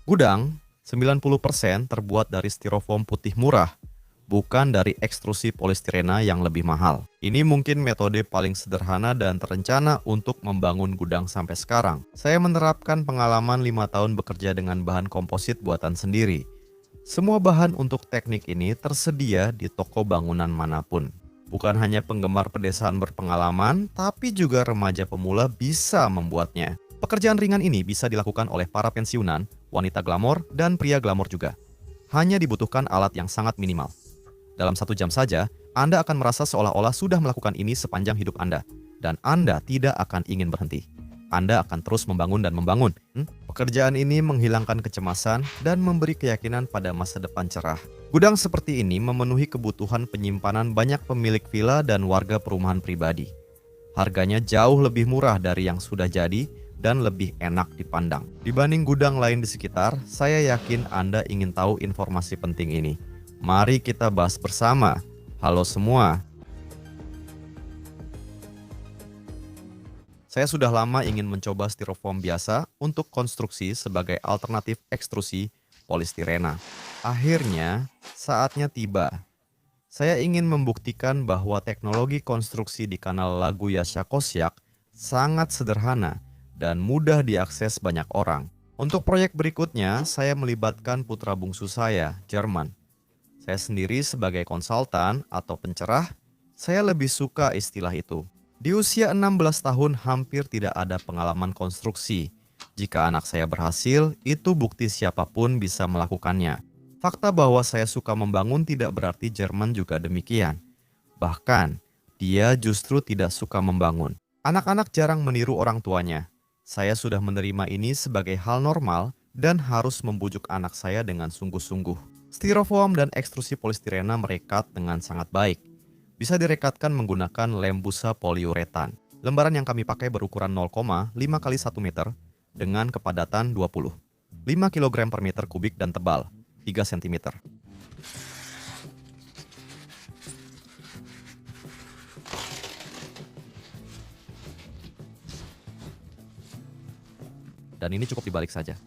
Gudang 90% terbuat dari styrofoam putih murah, bukan dari ekstrusi polistirena yang lebih mahal. Ini mungkin metode paling sederhana dan terencana untuk membangun gudang sampai sekarang. Saya menerapkan pengalaman 5 tahun bekerja dengan bahan komposit buatan sendiri. Semua bahan untuk teknik ini tersedia di toko bangunan manapun. Bukan hanya penggemar pedesaan berpengalaman, tapi juga remaja pemula bisa membuatnya. Pekerjaan ringan ini bisa dilakukan oleh para pensiunan, wanita glamor, dan pria glamor juga. Hanya dibutuhkan alat yang sangat minimal. Dalam 1 jam saja, Anda akan merasa seolah-olah sudah melakukan ini sepanjang hidup Anda. Dan Anda tidak akan ingin berhenti. Anda akan terus membangun dan membangun. Pekerjaan ini menghilangkan kecemasan dan memberi keyakinan pada masa depan cerah. Gudang seperti ini memenuhi kebutuhan penyimpanan banyak pemilik villa dan warga perumahan pribadi. Harganya jauh lebih murah dari yang sudah jadi dan lebih enak dipandang. Dibanding gudang lain di sekitar, saya yakin Anda ingin tahu informasi penting ini. Mari kita bahas bersama. Halo semua. Saya sudah lama ingin mencoba styrofoam biasa untuk konstruksi sebagai alternatif ekstrusi polistirena. Akhirnya, saatnya tiba. Saya ingin membuktikan bahwa teknologi konstruksi di kanal lagu Yasha Kosyak sangat sederhana dan mudah diakses banyak orang. Untuk proyek berikutnya, saya melibatkan putra bungsu saya, Jerman. Saya sendiri sebagai konsultan atau pencerah, saya lebih suka istilah itu. Di usia 16 tahun hampir tidak ada pengalaman konstruksi. Jika anak saya berhasil, itu bukti siapapun bisa melakukannya. Fakta bahwa saya suka membangun tidak berarti Jerman juga demikian. Bahkan, dia justru tidak suka membangun. Anak-anak jarang meniru orang tuanya. Saya sudah menerima ini sebagai hal normal dan harus membujuk anak saya dengan sungguh-sungguh. Styrofoam dan ekstrusi polistirena merekat dengan sangat baik. Bisa direkatkan menggunakan lem busa poliuretan. Lembaran yang kami pakai berukuran 0,5 kali 1 meter dengan kepadatan 20. 5 kg per meter kubik dan tebal, 3 cm. Dan ini cukup dibalik saja.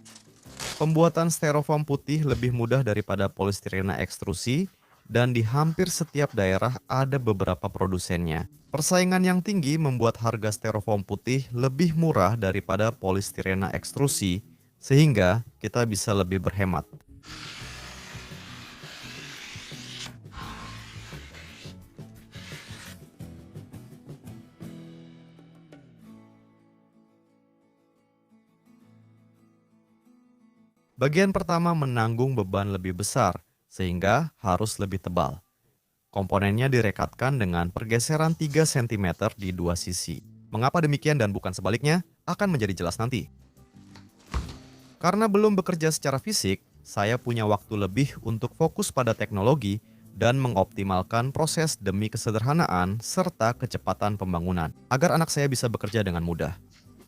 Pembuatan styrofoam putih lebih mudah daripada polistirena ekstrusi dan di hampir setiap daerah ada beberapa produsennya. Persaingan yang tinggi membuat harga styrofoam putih lebih murah daripada polistirena ekstrusi sehingga kita bisa lebih berhemat. Bagian pertama menanggung beban lebih besar sehingga harus lebih tebal. Komponennya direkatkan dengan pergeseran 3 cm di dua sisi. Mengapa demikian dan bukan sebaliknya akan menjadi jelas nanti. Karena belum bekerja secara fisik, saya punya waktu lebih untuk fokus pada teknologi dan mengoptimalkan proses demi kesederhanaan serta kecepatan pembangunan, agar anak saya bisa bekerja dengan mudah.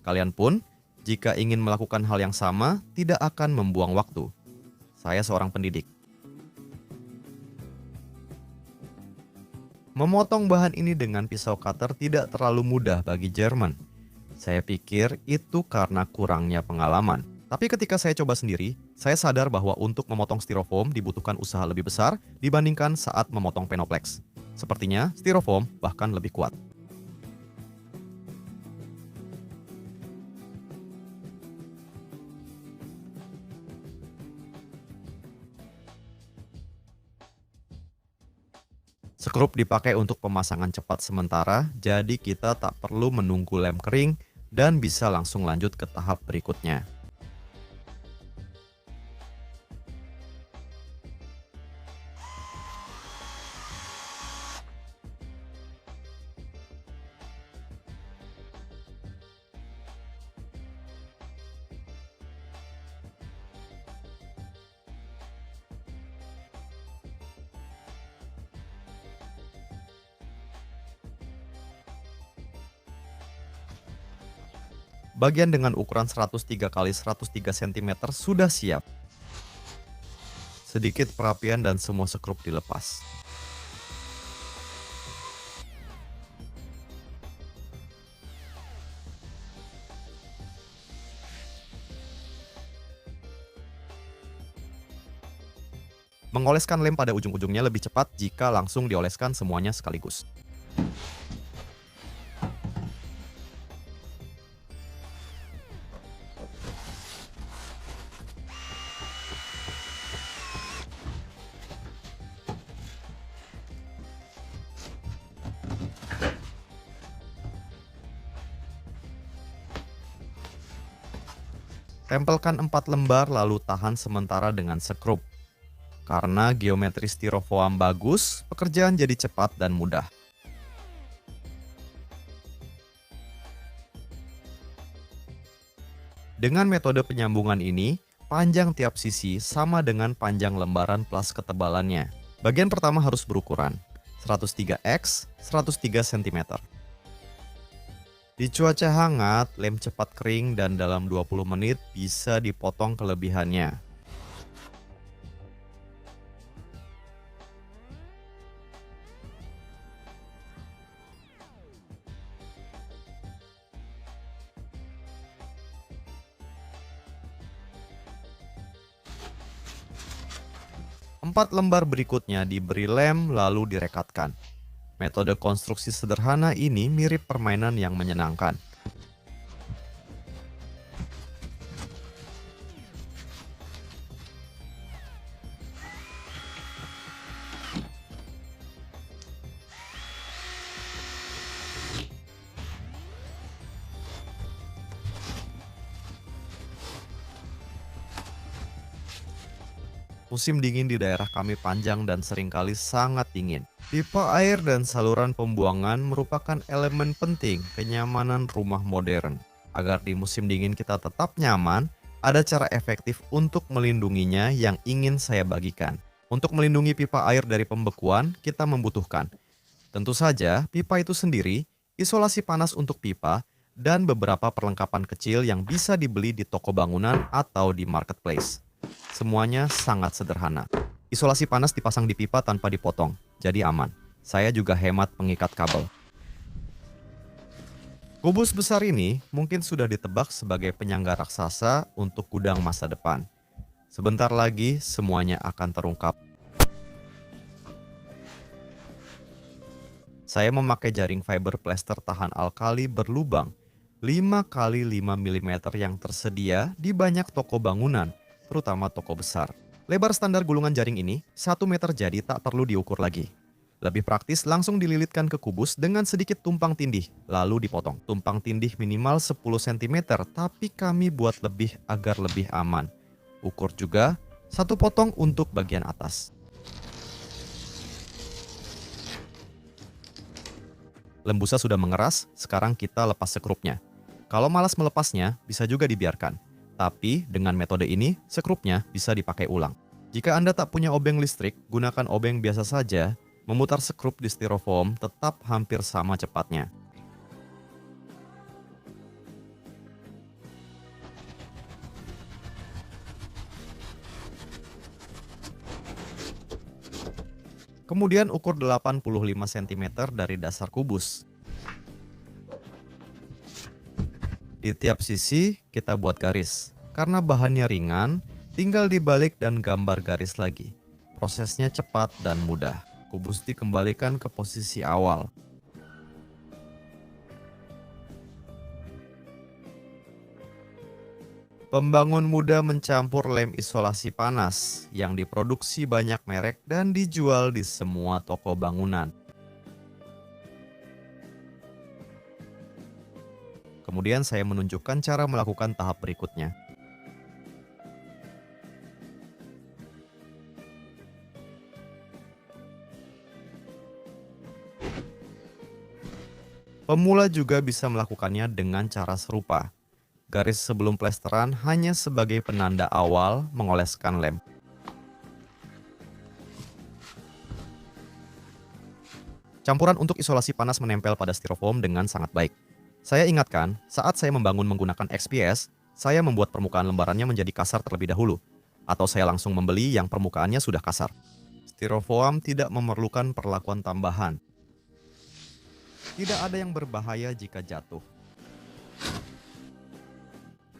Kalian pun, jika ingin melakukan hal yang sama, tidak akan membuang waktu. Saya seorang pendidik. Memotong bahan ini dengan pisau cutter tidak terlalu mudah bagi Jerman. Saya pikir itu karena kurangnya pengalaman. Tapi ketika saya coba sendiri, saya sadar bahwa untuk memotong styrofoam dibutuhkan usaha lebih besar dibandingkan saat memotong Penoplex. Sepertinya styrofoam bahkan lebih kuat. Skrup dipakai untuk pemasangan cepat sementara, jadi kita tak perlu menunggu lem kering dan bisa langsung lanjut ke tahap berikutnya. Bagian dengan ukuran 103 kali 103 cm sudah siap. Sedikit perapian dan semua skrup dilepas. Mengoleskan lem pada ujung-ujungnya lebih cepat jika langsung dioleskan semuanya sekaligus. Tempelkan 4 lembar lalu tahan sementara dengan sekrup. Karena geometri styrofoam bagus, pekerjaan jadi cepat dan mudah. Dengan metode penyambungan ini, panjang tiap sisi sama dengan panjang lembaran plus ketebalannya. Bagian pertama harus berukuran 103x 103 cm. Di cuaca hangat, lem cepat kering dan dalam 20 menit bisa dipotong kelebihannya. Empat lembar berikutnya diberi lem lalu direkatkan. Metode konstruksi sederhana ini mirip permainan yang menyenangkan. Musim dingin di daerah kami panjang dan seringkali sangat dingin. Pipa air dan saluran pembuangan merupakan elemen penting kenyamanan rumah modern. Agar di musim dingin kita tetap nyaman, ada cara efektif untuk melindunginya yang ingin saya bagikan. Untuk melindungi pipa air dari pembekuan, kita membutuhkan tentu saja pipa itu sendiri, isolasi panas untuk pipa, dan beberapa perlengkapan kecil yang bisa dibeli di toko bangunan atau di marketplace. Semuanya sangat sederhana. Isolasi panas dipasang di pipa tanpa dipotong, jadi aman. Saya juga hemat pengikat kabel. Kubus besar ini mungkin sudah ditebak sebagai penyangga raksasa untuk gudang masa depan. Sebentar lagi semuanya akan terungkap. Saya memakai jaring fiber plaster tahan alkali berlubang 5 x 5 mm yang tersedia di banyak toko bangunan, terutama toko besar. Lebar standar gulungan jaring ini 1 meter, jadi tak perlu diukur lagi. Lebih praktis langsung dililitkan ke kubus dengan sedikit tumpang tindih, lalu dipotong. Tumpang tindih minimal 10 cm, tapi kami buat lebih agar lebih aman. Ukur juga 1 potong untuk bagian atas. Lem busa sudah mengeras, sekarang kita lepas sekrupnya. Kalau malas melepasnya, bisa juga dibiarkan. Tapi dengan metode ini, sekrupnya bisa dipakai ulang. Jika Anda tak punya obeng listrik, gunakan obeng biasa saja. Memutar sekrup di styrofoam tetap hampir sama cepatnya. Kemudian ukur 85 cm dari dasar kubus. Di tiap sisi kita buat garis. Karena bahannya ringan, tinggal dibalik dan gambar garis lagi. Prosesnya cepat dan mudah. Kubus dikembalikan ke posisi awal. Pembangun muda mencampur lem isolasi panas yang diproduksi banyak merek dan dijual di semua toko bangunan. Kemudian saya menunjukkan cara melakukan tahap berikutnya. Pemula juga bisa melakukannya dengan cara serupa. Garis sebelum plesteran hanya sebagai penanda awal mengoleskan lem. Campuran untuk isolasi panas menempel pada styrofoam dengan sangat baik. Saya ingatkan, saat saya membangun menggunakan XPS, saya membuat permukaan lembarannya menjadi kasar terlebih dahulu. Atau saya langsung membeli yang permukaannya sudah kasar. Styrofoam tidak memerlukan perlakuan tambahan. Tidak ada yang berbahaya jika jatuh.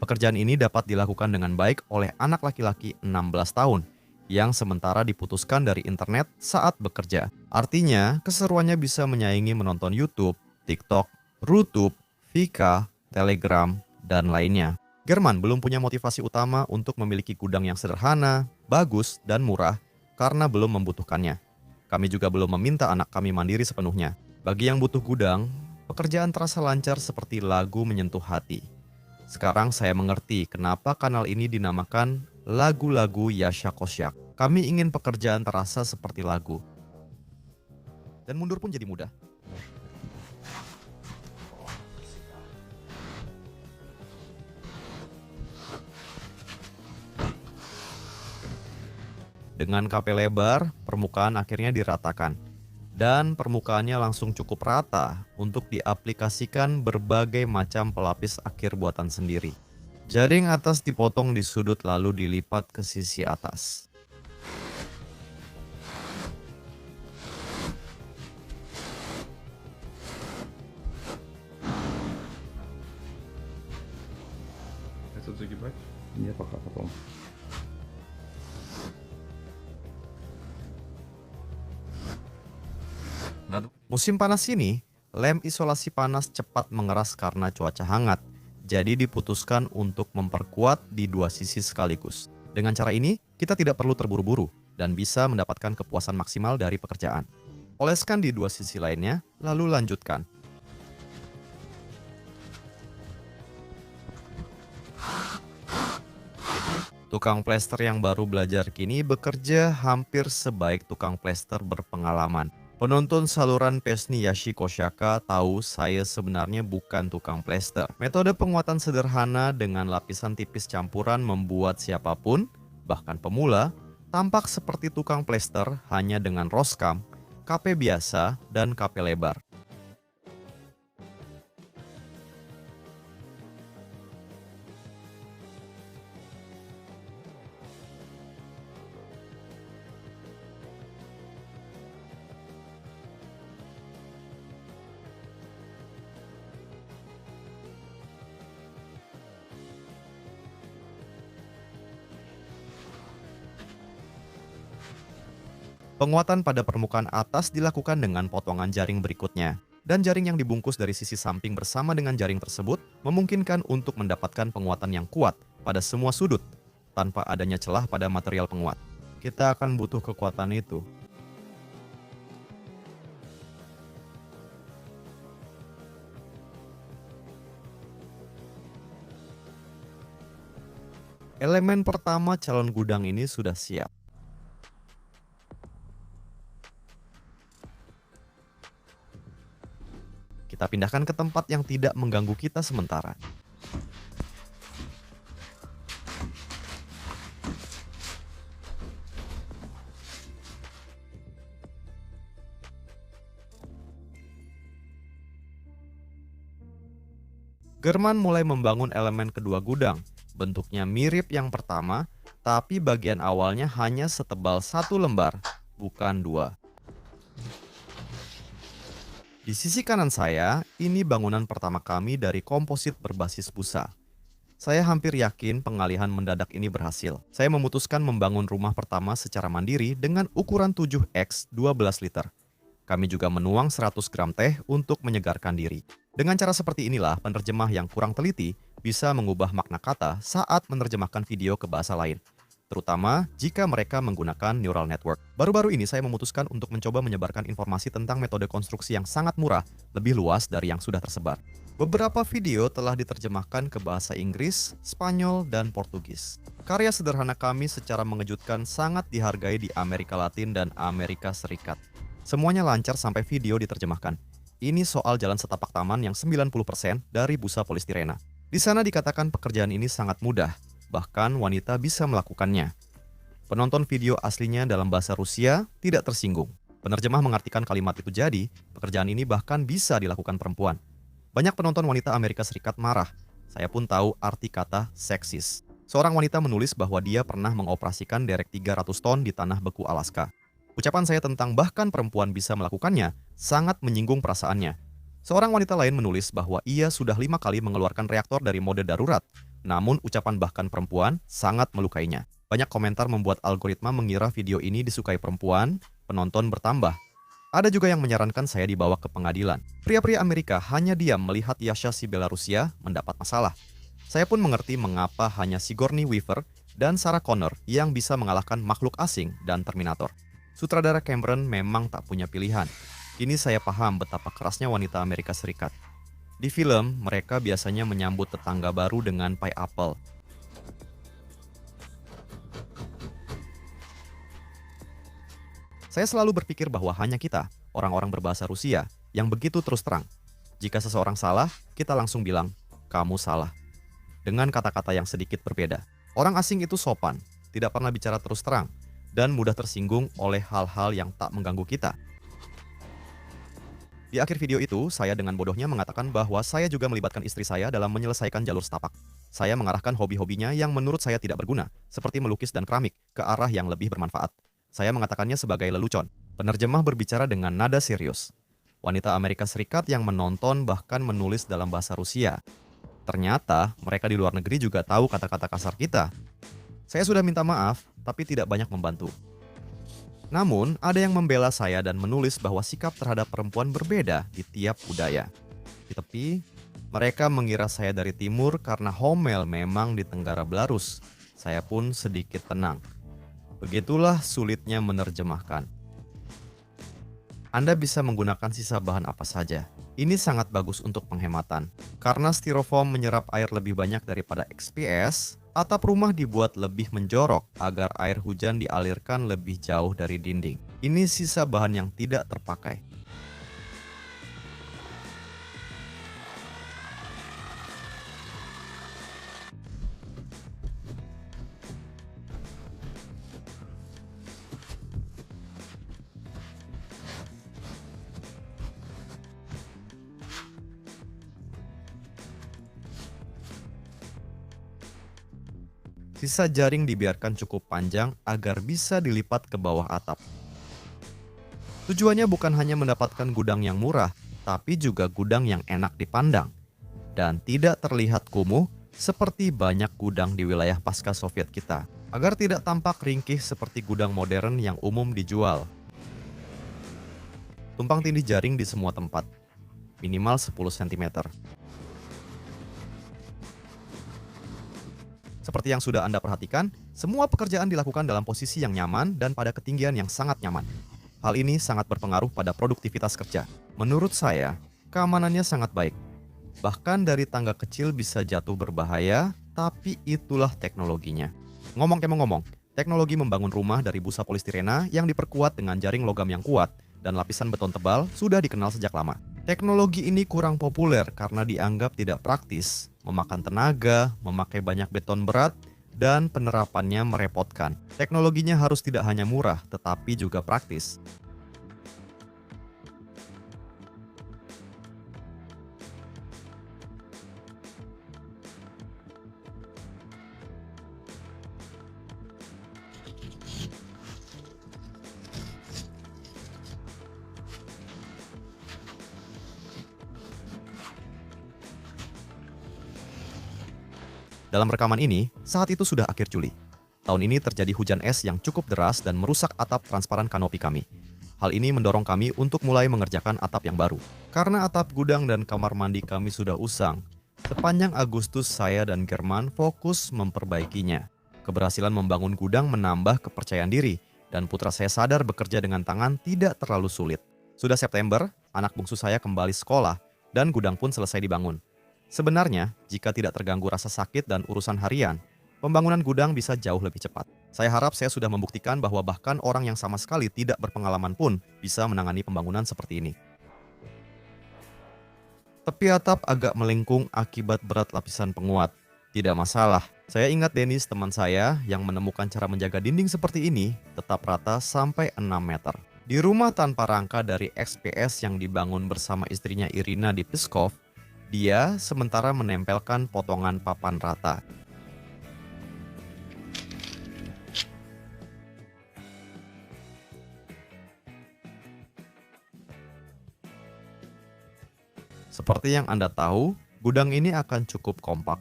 Pekerjaan ini dapat dilakukan dengan baik oleh anak laki-laki 16 tahun yang sementara diputuskan dari internet saat bekerja. Artinya, keseruannya bisa menyaingi menonton YouTube, TikTok, Rutube, Vika, Telegram, dan lainnya. German belum punya motivasi utama untuk memiliki gudang yang sederhana, bagus, dan murah karena belum membutuhkannya. Kami juga belum meminta anak kami mandiri sepenuhnya. Bagi yang butuh gudang, pekerjaan terasa lancar seperti lagu menyentuh hati. Sekarang saya mengerti kenapa kanal ini dinamakan lagu-lagu Yasha Kosyak. Kami ingin pekerjaan terasa seperti lagu. Dan mundur pun jadi mudah. Dengan KP lebar, permukaan akhirnya diratakan. Dan permukaannya langsung cukup rata untuk diaplikasikan berbagai macam pelapis akhir buatan sendiri. Jaring atas dipotong di sudut lalu dilipat ke sisi atas. Это загибать? Я пока потом. Musim panas ini, lem isolasi panas cepat mengeras karena cuaca hangat. Jadi diputuskan untuk memperkuat di dua sisi sekaligus. Dengan cara ini, kita tidak perlu terburu-buru dan bisa mendapatkan kepuasan maksimal dari pekerjaan. Oleskan di dua sisi lainnya, lalu lanjutkan. Tukang plester yang baru belajar kini bekerja hampir sebaik tukang plester berpengalaman. Penonton saluran Pesni Yashi Koshaka tahu saya sebenarnya bukan tukang plester. Metode penguatan sederhana dengan lapisan tipis campuran membuat siapapun, bahkan pemula, tampak seperti tukang plester hanya dengan roskam, KP biasa, dan KP lebar. Penguatan pada permukaan atas dilakukan dengan potongan jaring berikutnya. Dan jaring yang dibungkus dari sisi samping bersama dengan jaring tersebut memungkinkan untuk mendapatkan penguatan yang kuat pada semua sudut tanpa adanya celah pada material penguat. Kita akan butuh kekuatan itu. Elemen pertama calon gudang ini sudah siap. Kita pindahkan ke tempat yang tidak mengganggu kita sementara. German mulai membangun elemen kedua gudang. Bentuknya mirip yang pertama, tapi bagian awalnya hanya setebal satu lembar, bukan dua. Di sisi kanan saya, ini bangunan pertama kami dari komposit berbasis busa. Saya hampir yakin pengalihan mendadak ini berhasil. Saya memutuskan membangun rumah pertama secara mandiri dengan ukuran 7x 12 liter. Kami juga menuang 100 gram teh untuk menyegarkan diri. Dengan cara seperti inilah penerjemah yang kurang teliti bisa mengubah makna kata saat menerjemahkan video ke bahasa lain, terutama jika mereka menggunakan neural network. Baru-baru ini saya memutuskan untuk mencoba menyebarkan informasi tentang metode konstruksi yang sangat murah, lebih luas dari yang sudah tersebar. Beberapa video telah diterjemahkan ke bahasa Inggris, Spanyol, dan Portugis. Karya sederhana kami secara mengejutkan sangat dihargai di Amerika Latin dan Amerika Serikat. Semuanya lancar sampai video diterjemahkan. Ini soal jalan setapak taman yang 90% dari busa polistirena. Di sana dikatakan pekerjaan ini sangat mudah. Bahkan wanita bisa melakukannya. Penonton video aslinya dalam bahasa Rusia tidak tersinggung. Penerjemah mengartikan kalimat itu jadi, pekerjaan ini bahkan bisa dilakukan perempuan. Banyak penonton wanita Amerika Serikat marah. Saya pun tahu arti kata seksis. Seorang wanita menulis bahwa dia pernah mengoperasikan derek 300 ton di tanah beku Alaska. Ucapan saya tentang bahkan perempuan bisa melakukannya sangat menyinggung perasaannya. Seorang wanita lain menulis bahwa ia sudah 5 kali mengeluarkan reaktor dari mode darurat. Namun ucapan bahkan perempuan sangat melukainya. Banyak komentar membuat algoritma mengira video ini disukai perempuan, penonton bertambah. Ada juga yang menyarankan saya dibawa ke pengadilan. Pria-pria Amerika hanya diam melihat Yasha si Belarusia mendapat masalah. Saya pun mengerti mengapa hanya Sigourney Weaver dan Sarah Connor yang bisa mengalahkan makhluk asing dan Terminator. Sutradara Cameron memang tak punya pilihan. Kini saya paham betapa kerasnya wanita Amerika Serikat. Di film, mereka biasanya menyambut tetangga baru dengan pie apple. Saya selalu berpikir bahwa hanya kita, orang-orang berbahasa Rusia, yang begitu terus terang. Jika seseorang salah, kita langsung bilang, "Kamu salah." Dengan kata-kata yang sedikit berbeda. Orang asing itu sopan, tidak pernah bicara terus terang, dan mudah tersinggung oleh hal-hal yang tak mengganggu kita. Di akhir video itu, saya dengan bodohnya mengatakan bahwa saya juga melibatkan istri saya dalam menyelesaikan jalur setapak. Saya mengarahkan hobi-hobinya yang menurut saya tidak berguna, seperti melukis dan keramik, ke arah yang lebih bermanfaat. Saya mengatakannya sebagai lelucon. Penerjemah berbicara dengan nada serius. Wanita Amerika Serikat yang menonton bahkan menulis dalam bahasa Rusia. Ternyata, mereka di luar negeri juga tahu kata-kata kasar kita. Saya sudah minta maaf, tapi tidak banyak membantu. Namun, ada yang membela saya dan menulis bahwa sikap terhadap perempuan berbeda di tiap budaya. Di tepi, mereka mengira saya dari timur karena Homel memang di Tenggara Belarus. Saya pun sedikit tenang. Begitulah sulitnya menerjemahkan. Anda bisa menggunakan sisa bahan apa saja. Ini sangat bagus untuk penghematan. Karena styrofoam menyerap air lebih banyak daripada XPS, atap rumah dibuat lebih menjorok agar air hujan dialirkan lebih jauh dari dinding. Ini sisa bahan yang tidak terpakai. Sisa jaring dibiarkan cukup panjang agar bisa dilipat ke bawah atap. Tujuannya bukan hanya mendapatkan gudang yang murah, tapi juga gudang yang enak dipandang dan tidak terlihat kumuh seperti banyak gudang di wilayah pasca Soviet kita, agar tidak tampak ringkih seperti gudang modern yang umum dijual. Tumpang tindih jaring di semua tempat, minimal 10 cm. Seperti yang sudah Anda perhatikan, semua pekerjaan dilakukan dalam posisi yang nyaman dan pada ketinggian yang sangat nyaman. Hal ini sangat berpengaruh pada produktivitas kerja. Menurut saya, keamanannya sangat baik. Bahkan dari tangga kecil bisa jatuh berbahaya, tapi itulah teknologinya. Ngomong, teknologi membangun rumah dari busa polistirena yang diperkuat dengan jaring logam yang kuat dan lapisan beton tebal sudah dikenal sejak lama. Teknologi ini kurang populer karena dianggap tidak praktis, memakan tenaga, memakai banyak beton berat, dan penerapannya merepotkan. Teknologinya harus tidak hanya murah, tetapi juga praktis. Dalam rekaman ini, saat itu sudah akhir Juli. Tahun ini terjadi hujan es yang cukup deras dan merusak atap transparan kanopi kami. Hal ini mendorong kami untuk mulai mengerjakan atap yang baru. Karena atap gudang dan kamar mandi kami sudah usang, sepanjang Agustus saya dan German fokus memperbaikinya. Keberhasilan membangun gudang menambah kepercayaan diri, dan putra saya sadar bekerja dengan tangan tidak terlalu sulit. Sudah September, anak bungsu saya kembali sekolah, dan gudang pun selesai dibangun. Sebenarnya, jika tidak terganggu rasa sakit dan urusan harian, pembangunan gudang bisa jauh lebih cepat. Saya harap saya sudah membuktikan bahwa bahkan orang yang sama sekali tidak berpengalaman pun bisa menangani pembangunan seperti ini. Tepi atap agak melengkung akibat berat lapisan penguat. Tidak masalah. Saya ingat Dennis, teman saya, yang menemukan cara menjaga dinding seperti ini tetap rata sampai 6 meter. Di rumah tanpa rangka dari XPS yang dibangun bersama istrinya Irina di Pskov, dia sementara menempelkan potongan papan rata. Seperti yang Anda tahu, gudang ini akan cukup kompak.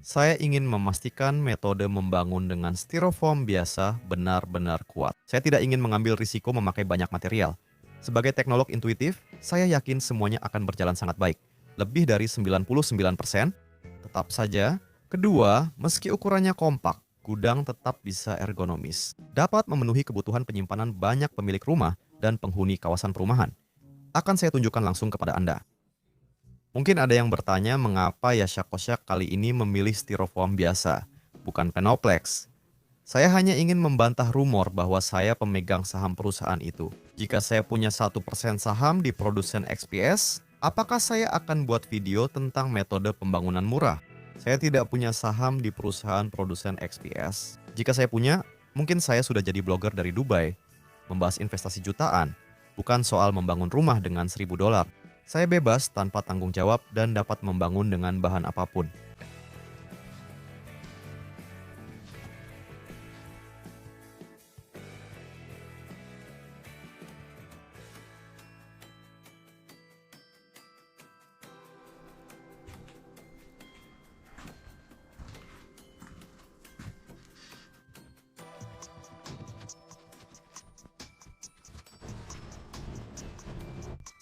Saya ingin memastikan metode membangun dengan styrofoam biasa benar-benar kuat. Saya tidak ingin mengambil risiko memakai banyak material. Sebagai teknolog intuitif, saya yakin semuanya akan berjalan sangat baik. Lebih dari 99%. Tetap saja, kedua, meski ukurannya kompak, gudang tetap bisa ergonomis. Dapat memenuhi kebutuhan penyimpanan banyak pemilik rumah dan penghuni kawasan perumahan. Akan saya tunjukkan langsung kepada Anda. Mungkin ada yang bertanya mengapa Yashakosyak kali ini memilih styrofoam biasa, bukan Penoplex. Saya hanya ingin membantah rumor bahwa saya pemegang saham perusahaan itu. Jika saya punya 1% saham di produsen XPS, apakah saya akan buat video tentang metode pembangunan murah? Saya tidak punya saham di perusahaan produsen XPS. Jika saya punya, mungkin saya sudah jadi blogger dari Dubai, membahas investasi jutaan, bukan soal membangun rumah dengan $1.000. Saya bebas tanpa tanggung jawab dan dapat membangun dengan bahan apapun.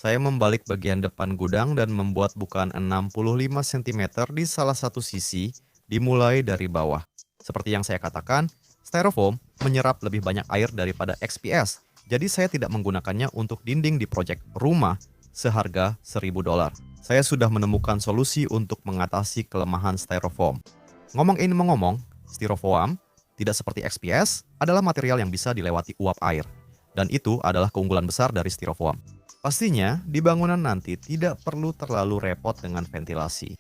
Saya membalik bagian depan gudang dan membuat bukaan 65 cm di salah satu sisi, dimulai dari bawah. Seperti yang saya katakan, styrofoam menyerap lebih banyak air daripada XPS, jadi saya tidak menggunakannya untuk dinding di proyek rumah seharga $1.000. Saya sudah menemukan solusi untuk mengatasi kelemahan styrofoam. Ngomong ini mengomong, styrofoam, tidak seperti XPS, adalah material yang bisa dilewati uap air. Dan itu adalah keunggulan besar dari styrofoam. Pastinya, di bangunan nanti tidak perlu terlalu repot dengan ventilasi.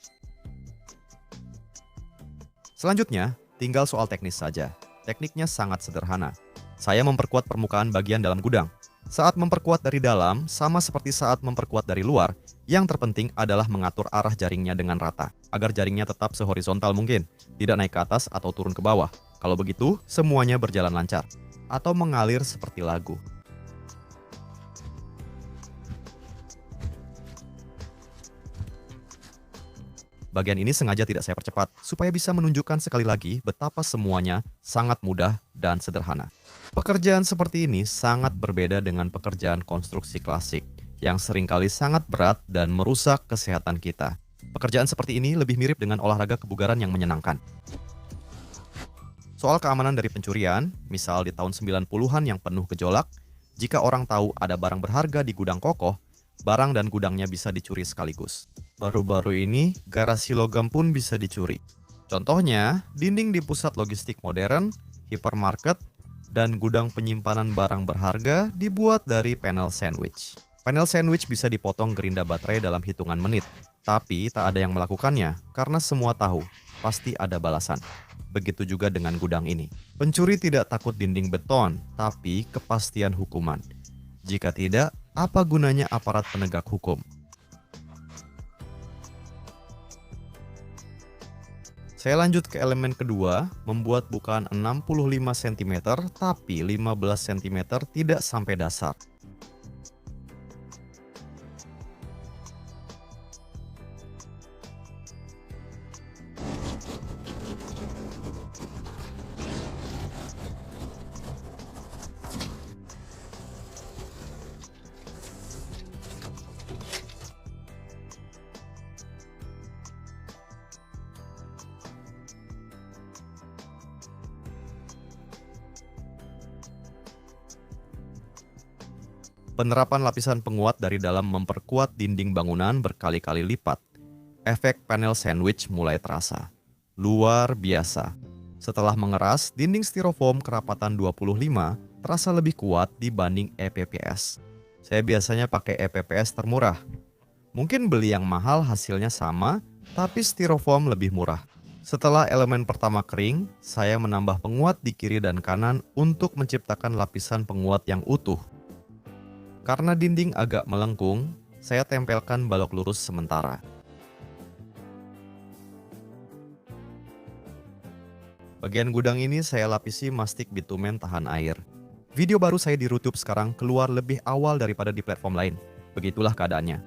Selanjutnya, tinggal soal teknis saja. Tekniknya sangat sederhana. Saya memperkuat permukaan bagian dalam gudang. Saat memperkuat dari dalam, sama seperti saat memperkuat dari luar, yang terpenting adalah mengatur arah jaringnya dengan rata, agar jaringnya tetap sehorizontal mungkin, tidak naik ke atas atau turun ke bawah. Kalau begitu, semuanya berjalan lancar, atau mengalir seperti lagu. Bagian ini sengaja tidak saya percepat, supaya bisa menunjukkan sekali lagi betapa semuanya sangat mudah dan sederhana. Pekerjaan seperti ini sangat berbeda dengan pekerjaan konstruksi klasik, yang seringkali sangat berat dan merusak kesehatan kita. Pekerjaan seperti ini lebih mirip dengan olahraga kebugaran yang menyenangkan. Soal keamanan dari pencurian, misal di tahun 90-an yang penuh gejolak, jika orang tahu ada barang berharga di gudang kokoh, barang dan gudangnya bisa dicuri sekaligus. Baru-baru ini, garasi logam pun bisa dicuri. Contohnya, dinding di pusat logistik modern, hipermarket, dan gudang penyimpanan barang berharga dibuat dari panel sandwich. Panel sandwich bisa dipotong gerinda baterai dalam hitungan menit, tapi tak ada yang melakukannya karena semua tahu pasti ada balasan. Begitu juga dengan gudang ini. Pencuri tidak takut dinding beton, tapi kepastian hukuman. Jika tidak, apa gunanya aparat penegak hukum? Saya lanjut ke elemen kedua, membuat bukaan 65 cm tapi 15 cm tidak sampai dasar. Penerapan lapisan penguat dari dalam memperkuat dinding bangunan berkali-kali lipat. Efek panel sandwich mulai terasa. Luar biasa. Setelah mengeras, dinding styrofoam kerapatan 25 terasa lebih kuat dibanding EPPS. Saya biasanya pakai EPPS termurah. Mungkin beli yang mahal hasilnya sama, tapi styrofoam lebih murah. Setelah elemen pertama kering, saya menambah penguat di kiri dan kanan untuk menciptakan lapisan penguat yang utuh. Karena dinding agak melengkung, saya tempelkan balok lurus sementara. Bagian gudang ini saya lapisi mastik bitumen tahan air. Video baru saya di YouTube sekarang keluar lebih awal daripada di platform lain. Begitulah keadaannya.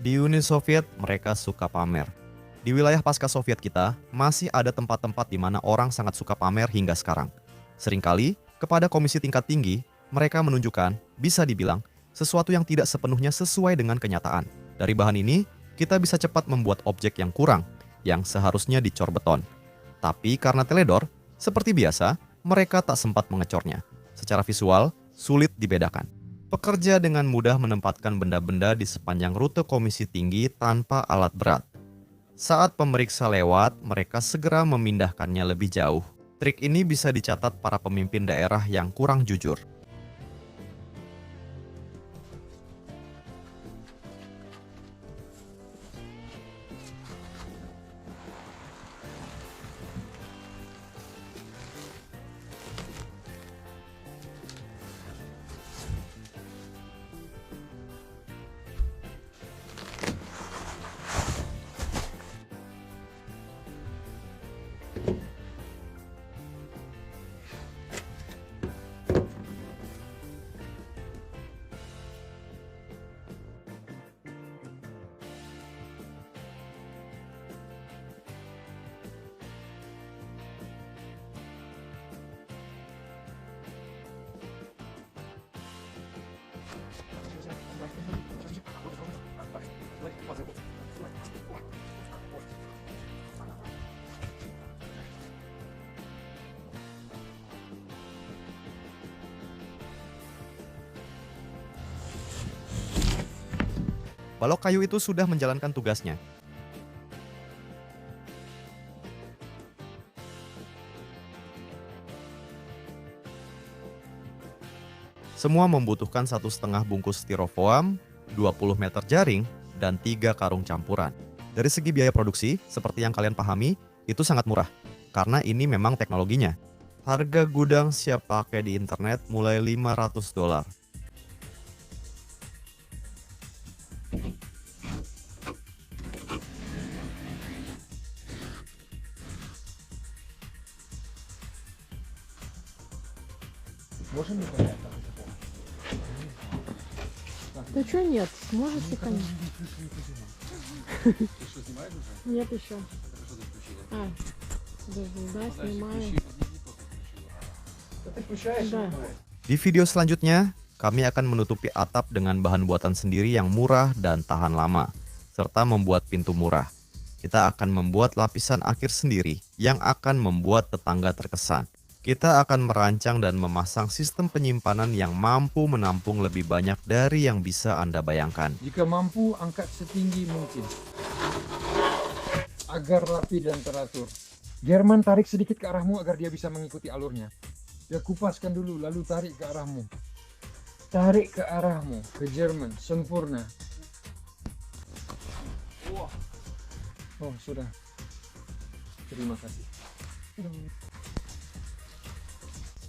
Di Uni Soviet, mereka suka pamer. Di wilayah pasca Soviet kita, masih ada tempat-tempat di mana orang sangat suka pamer hingga sekarang. Seringkali, kepada komisi tingkat tinggi, mereka menunjukkan, bisa dibilang, sesuatu yang tidak sepenuhnya sesuai dengan kenyataan. Dari bahan ini, kita bisa cepat membuat objek yang kurang, yang seharusnya dicor beton. Tapi karena teledor, seperti biasa, mereka tak sempat mengecornya. Secara visual, sulit dibedakan. Pekerja dengan mudah menempatkan benda-benda di sepanjang rute komisi tinggi tanpa alat berat. Saat pemeriksa lewat, mereka segera memindahkannya lebih jauh. Trik ini bisa dicatat para pemimpin daerah yang kurang jujur. Balok kayu itu sudah menjalankan tugasnya. Semua membutuhkan 1,5 bungkus styrofoam, 20 meter jaring, dan 3 karung campuran. Dari segi biaya produksi, seperti yang kalian pahami, itu sangat murah. Karena ini memang teknologinya. Harga gudang siap pakai di internet mulai $500. Да что нет? Можете, конечно. Нет еще. А, подожди, да, снимаю. Да. Di video selanjutnya, kami akan menutupi atap dengan bahan buatan sendiri yang murah dan tahan lama, serta membuat pintu murah. Kita akan membuat lapisan akhir sendiri yang akan membuat tetangga terkesan. Kita akan merancang dan memasang sistem penyimpanan yang mampu menampung lebih banyak dari yang bisa Anda bayangkan. Jika mampu, angkat setinggi mungkin agar rapi dan teratur. Jerman, tarik sedikit ke arahmu agar dia bisa mengikuti alurnya. Ya, kupaskan dulu, lalu tarik ke arahmu. Tarik ke arahmu, ke Jerman, sempurna. Oh, sudah. Terima kasih.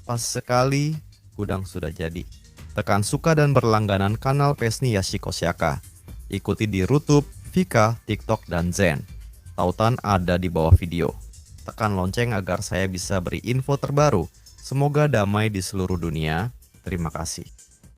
Pas sekali, gudang sudah jadi. Tekan suka dan berlangganan kanal Pesni Yashiko Siaka. Ikuti di YouTube, Vika, TikTok, dan Zen. Tautan ada di bawah video. Tekan lonceng agar saya bisa beri info terbaru. Semoga damai di seluruh dunia. Terima kasih.